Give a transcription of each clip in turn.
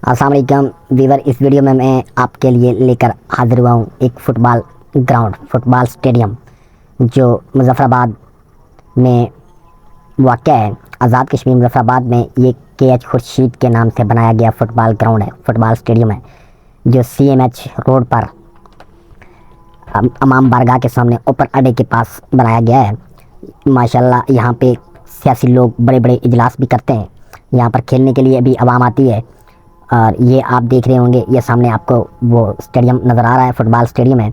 अस्सलाम वालेकुम वीवर। इस वीडियो में मैं आपके लिए लेकर हाजिर हुआ हूँ एक फ़ुटबॉल ग्राउंड, फ़ुटबॉल स्टेडियम जो मुज़फ़्फ़राबाद में वाक़ है। आज़ाद कश्मीर मुज़फ़्फ़राबाद में ये के.एच. खुर्शीद के नाम से बनाया गया फ़ुटबॉल ग्राउंड है, फ़ुटबॉल स्टेडियम है, जो CMH रोड पर इमाम बारगाह के सामने ऊपर अड्डे के पास बनाया गया है। माशाल्लाह यहाँ पे सियासी लोग बड़े बड़े इजलास भी करते हैं। यहाँ पर खेलने के लिए भी आवाम आती है। और ये आप देख रहे होंगे, ये सामने आपको वो स्टेडियम नज़र आ रहा है, फ़ुटबॉल स्टेडियम है।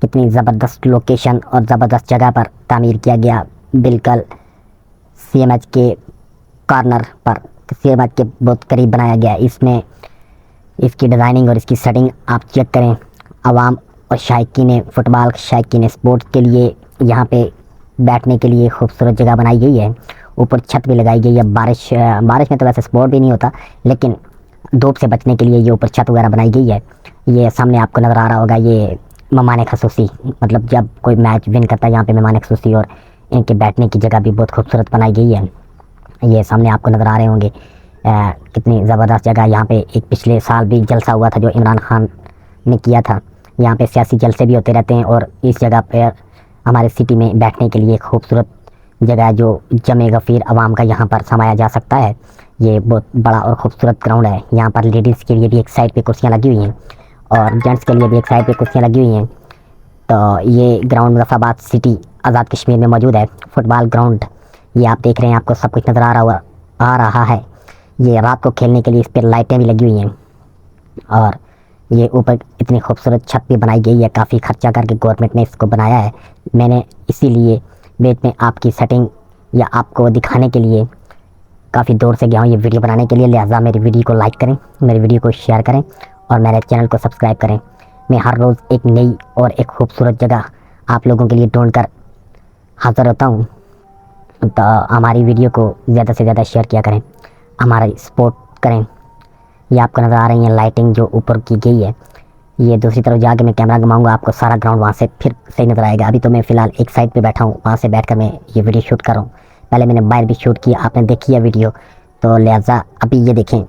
कितनी ज़बरदस्त लोकेशन और ज़बरदस्त जगह पर तामीर किया गया, बिल्कुल CMH के कॉर्नर पर, CMH के बहुत करीब बनाया गया है। इसमें इसकी डिज़ाइनिंग और इसकी सेटिंग आप चेक करें। आवाम और शायकीन फ़ुटबॉल, शायकीन स्पोर्ट्स के लिए यहाँ पे बैठने के लिए खूबसूरत जगह बनाई गई है। ऊपर छत भी लगाई गई है। बारिश में तो वैसे स्पोर्ट भी नहीं होता, लेकिन धूप से बचने के लिए ये ऊपर छत वगैरह बनाई गई है। ये सामने आपको नज़र आ रहा होगा, ये मेहमान खसूसी, मतलब जब कोई मैच विन करता है यहाँ पे मेहमान खसूसी और इनके बैठने की जगह भी बहुत खूबसूरत बनाई गई है। ये सामने आपको नज़र आ रहे होंगे कितनी ज़बरदस्त जगह। यहाँ पे एक पिछले साल भी जलसा हुआ था जो इमरान खान ने किया था। यहाँ पे सियासी जलसे भी होते रहते हैं और इस जगह पर हमारे सिटी में बैठने के लिए खूबसूरत जगह है जो जमे गफ़ीर आवाम का यहाँ पर समाया जा सकता है। ये बहुत बड़ा और ख़ूबसूरत ग्राउंड है। यहाँ पर लेडीज़ के लिए भी एक साइड पे कुर्सियाँ लगी हुई हैं और जेंट्स के लिए भी एक साइड पे कुर्सियाँ लगी हुई हैं। तो ये ग्राउंड मुज़फ़्फ़राबाद सिटी आज़ाद कश्मीर में मौजूद है, फ़ुटबॉल ग्राउंड। ये आप देख रहे हैं, आपको सब कुछ नज़र आ रहा है। ये रात को खेलने के लिए इस पर लाइटें भी लगी हुई हैं और ये ऊपर इतनी खूबसूरत छत भी बनाई गई है। काफ़ी खर्चा करके गवर्नमेंट ने इसको बनाया है। मैंने इसीलिए बीच में आपकी सेटिंग या आपको दिखाने के लिए काफ़ी दूर से गया हूँ ये वीडियो बनाने के लिए। लिहाजा मेरी वीडियो को लाइक करें, मेरी वीडियो को शेयर करें और मेरे चैनल को सब्सक्राइब करें। मैं हर रोज़ एक नई और एक खूबसूरत जगह आप लोगों के लिए ढूंढ कर हाज़िर होता हूँ। तो हमारी वीडियो को ज़्यादा से ज़्यादा शेयर किया करें, हमारा सपोर्ट करें। ये आपको नज़र आ रही है लाइटिंग जो ऊपर की गई है। ये दूसरी तरफ जाके मैं कैमरा घुमाऊंगा, आपको सारा ग्राउंड वहाँ से फिर सही नज़र आएगा। अभी तो मैं फ़िलहाल एक साइड पे बैठा हूँ, वहाँ से बैठकर मैं ये वीडियो शूट कर रहा हूँ। पहले मैंने बाहर भी शूट किया, आपने देखी है वीडियो। तो लिहाजा अभी ये देखें,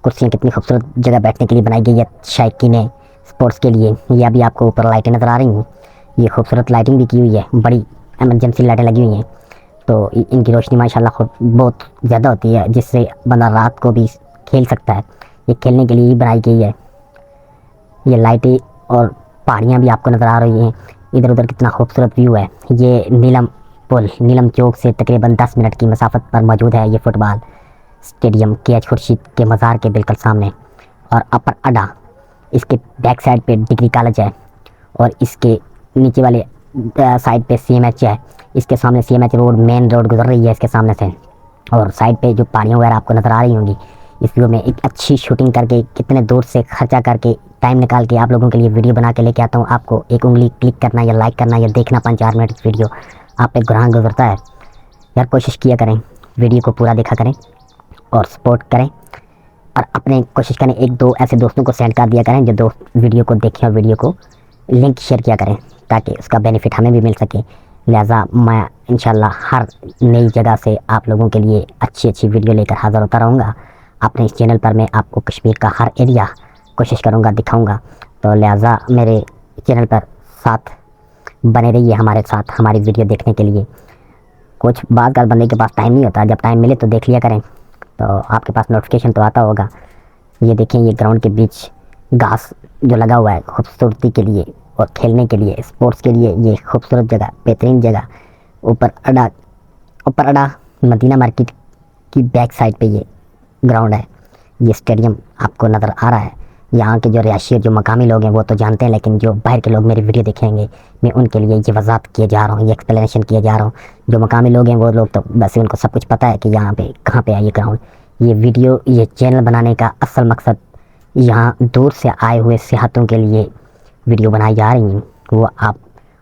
कुर्सियाँ कितनी खूबसूरत जगह बैठने के लिए बनाई गई है शायकीन स्पोर्ट्स के लिए। ये अभी आपको ऊपर लाइटें नज़र आ रही हैं, ये खूबसूरत लाइटिंग भी की हुई है, बड़ी एमरजेंसी लाइटें लगी हुई हैं। तो इनकी रोशनी माशाल्लाह बहुत ज़्यादा होती है, जिससे बंदा रात को भी खेल सकता है। ये खेलने के लिए ही बनाई गई है। ये लाइटें और पहाड़ियाँ भी आपको नज़र आ रही हैं। इधर उधर कितना खूबसूरत व्यू है। ये नीलम पुल, नीलम चौक से तकरीबन 10 मिनट की मसाफत पर मौजूद है ये फ़ुटबॉल स्टेडियम के.एच. खुर्शीद के मज़ार के बिल्कुल सामने। और अपर अड्डा, इसके बैक साइड पे डिग्री कॉलेज है और इसके नीचे वाले साइड पे CMH है। इसके सामने CMH रोड, मेन रोड गुजर रही है इसके सामने से। और साइड पे जो पहाड़ियाँ वगैरह आपको नज़र आ रही होंगी। इस वीडियो में एक अच्छी शूटिंग करके, कितने दूर से खर्चा करके, टाइम निकाल के आप लोगों के लिए वीडियो बना के लेके आता हूँ। आपको एक उंगली क्लिक करना या लाइक करना या देखना 5-4 मिनट इस वीडियो आप पे गुरान गुजरता है। यार कोशिश किया करें, वीडियो को पूरा देखा करें और सपोर्ट करें। और अपने कोशिश करें 1-2 ऐसे दोस्तों को सेंड कर दिया करें जो दोस्त वीडियो को देखें और वीडियो को लिंक शेयर किया करें, ताकि उसका बेनिफिट हमें भी मिल सके। लिहाजा मैं इंशाल्लाह हर नई जगह से आप लोगों के लिए अच्छी अच्छी वीडियो लेकर हाज़िर होता रहूँगा। अपने इस चैनल पर मैं आपको कश्मीर का हर एरिया कोशिश करूँगा दिखाऊँगा। तो लिहाजा मेरे चैनल पर साथ बने रहिए, हमारे साथ हमारी वीडियो देखने के लिए। कुछ बात कर बंदे के पास टाइम नहीं होता, जब टाइम मिले तो देख लिया करें, तो आपके पास नोटिफिकेशन तो आता होगा। ये देखें, ये ग्राउंड के बीच घास जो लगा हुआ है खूबसूरती के लिए और खेलने के लिए, स्पोर्ट्स के लिए ये खूबसूरत जगह, बेहतरीन जगह। ऊपर अड्डा मदीना मार्केट की बैक साइड पे ये ग्राउंड है। ये स्टेडियम आपको नज़र आ रहा है। यहाँ के जो रिहायशी, जो मकामी लोग हैं वो तो जानते हैं, लेकिन जो बाहर के लोग मेरी वीडियो देखेंगे, मैं उनके लिए ये वजाहत किए जा रहा हूँ, ये एक्सप्लेनेशन किए जा रहा हूँ। जो मकामी लोग हैं वो लोग तो वैसे उनको सब कुछ पता है कि यहाँ पे कहाँ पे है ये ग्राउंड। ये वीडियो, ये चैनल बनाने का असल मकसद यहाँ दूर से आए हुए सियाहतों के लिए वीडियो बनाई जा रही हैं। वो आप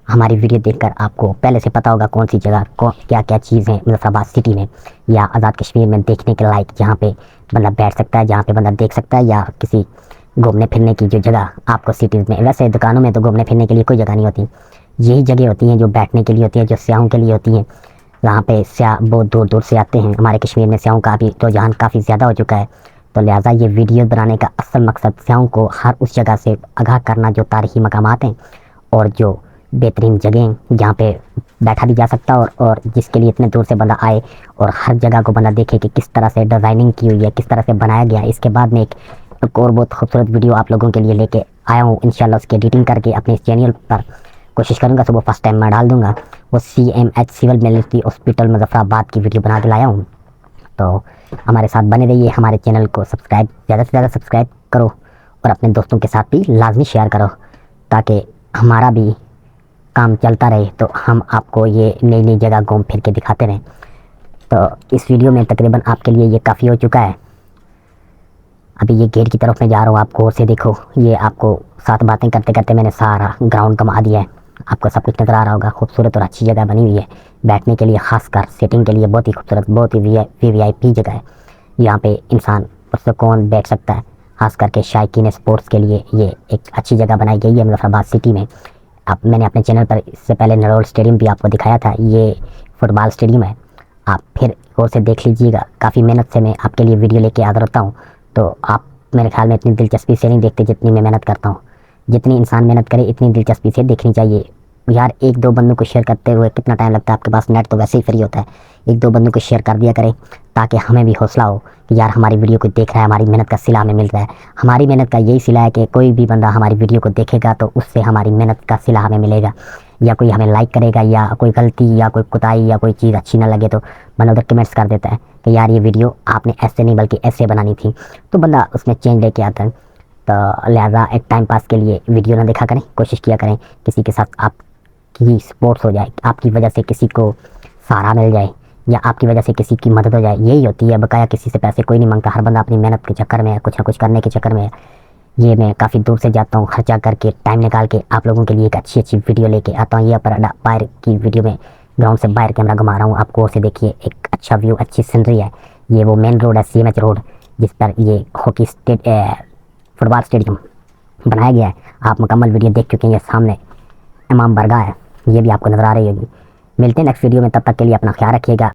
हमारी वीडियो देखकर आपको पहले से पता होगा कौन सी जगह क्या क्या चीज़ है मुज़फ़्फ़राबाद सिटी में या आज़ाद कश्मीर में देखने के लायक, जहाँ पे बंदा बैठ सकता है, जहाँ पे बंदा देख सकता है, या किसी घूमने फिरने की जो जगह आपको सिटीज़ में। वैसे दुकानों में तो घूमने फिरने के लिए कोई जगह नहीं होती, यही जगह होती हैं जो बैठने के लिए होती है, जो सियाहों के लिए होती हैं। वहाँ पे स्याह बहुत दूर दूर से आते हैं। हमारे कश्मीर में स्याहों का भी रुझान काफ़ी ज़्यादा हो चुका है। तो लिहाजा ये वीडियो बनाने का असल मकसद स्याहों को हर उस जगह से आगाह करना जो तारीखी मकामात हैं और जो बेहतरीन जगह हैं जहाँ पे बैठा भी जा सकता है और जिसके लिए इतने दूर से बंदा आए और हर जगह को बंदा देखे कि किस तरह से डिज़ाइनिंग की हुई है, किस तरह से बनाया गया है। इसके बाद में एक और बहुत खूबसूरत वीडियो आप लोगों के लिए लेके आया हूँ। इंशाल्लाह उसकी एडिटिंग करके अपने इस चैनल पर कोशिश करूँगा, सुबह फर्स्ट टाइम मैं डाल दूँगा। वो CMH civil military hospital Muzaffarabad की वीडियो बना के लाया हूँ। तो हमारे साथ बने रहिए, हमारे चैनल को सब्सक्राइब ज़्यादा से ज़्यादा सब्सक्राइब करो और अपने दोस्तों के साथ भी लाजमी शेयर करो ताकि हमारा भी काम चलता रहे, तो हम आपको ये नई नई जगह घूम फिर के दिखाते रहें। तो इस वीडियो में तकरीबन आपके लिए ये काफ़ी हो चुका है। अभी ये गेट की तरफ मैं जा रहा हूँ, आप गौर से देखो। ये आपको साथ बातें करते करते मैंने सारा ग्राउंड घुमा दिया है, आपको सब कुछ नज़र आ रहा होगा। खूबसूरत और अच्छी जगह बनी हुई है बैठने के लिए, ख़ासकर सेटिंग के लिए बहुत ही खूबसूरत, बहुत ही VIP जगह है। यहाँ पे इंसान पुरसुकून बैठ सकता है, ख़ास करके शायकीन स्पोर्ट्स के लिए ये एक अच्छी जगह बनाई गई है मुजफ्फराबाद सिटी में। अब मैंने अपने चैनल पर इससे पहले नरोल स्टेडियम भी आपको दिखाया था, ये फुटबॉल स्टेडियम है। आप फिर गौर से देख लीजिएगा, काफ़ी मेहनत से मैं आपके लिए वीडियो लेके आता रहता हूँ। तो आप मेरे ख्याल में इतनी दिलचस्पी से नहीं देखते जितनी मैं मेहनत करता हूँ। जितनी इंसान मेहनत करे इतनी दिलचस्पी से देखनी चाहिए। यार एक दो बंदों को शेयर करते हुए कितना टाइम लगता है, आपके पास नेट तो वैसे ही फ्री होता है। एक दो बंदों को शेयर कर दिया करें ताकि हमें भी हौसला हो कि यार हमारी वीडियो को देख रहा है, हमारी मेहनत का सिला हमें मिल रहा है। हमारी मेहनत का यही सिला है कि कोई भी बंदा हमारी वीडियो को देखेगा तो उससे हमारी मेहनत का सिला हमें मिलेगा, या कोई हमें लाइक करेगा, या कोई गलती या कोई कुताई या कोई चीज़ अच्छी ना लगे तो बंदा उधर कमेंट्स कर देता है कि यार ये वीडियो आपने ऐसे नहीं बल्कि ऐसे बनानी थी, तो बंदा उसमें चेंज लेके आता है। तो लिहाजा एक टाइम पास के लिए वीडियो ना देखा करें, कोशिश किया करें किसी के साथ आपकी स्पोर्ट्स हो जाए, आपकी वजह से किसी को सहारा मिल जाए या आपकी वजह से किसी की मदद हो जाए, यही होती है। बकाया किसी से पैसे कोई नहीं मांगता, हर बंदा अपनी मेहनत के चक्कर में कुछ ना कुछ करने के चक्कर में। ये मैं काफ़ी दूर से जाता हूँ, खर्चा करके टाइम निकाल के आप लोगों के लिए एक अच्छी वीडियो लेके आता हूँ। ये पर बाहर की वीडियो में ग्राउंड से बाहर कैमरा घुमा रहा हूँ, आपको और से देखिए एक अच्छा व्यू, अच्छी सीनरी है। ये वो मेन रोड है, CMH रोड, जिस पर ये हॉकी फुटबॉल स्टेडियम बनाया गया है। आप मुकम्मल वीडियो देख चुके हैं। ये सामने इमाम बरगाह है, ये भी आपको नज़र आ रही होगी। मिलते हैं नेक्स्ट वीडियो में, तब तक के लिए अपना ख्याल रखिएगा।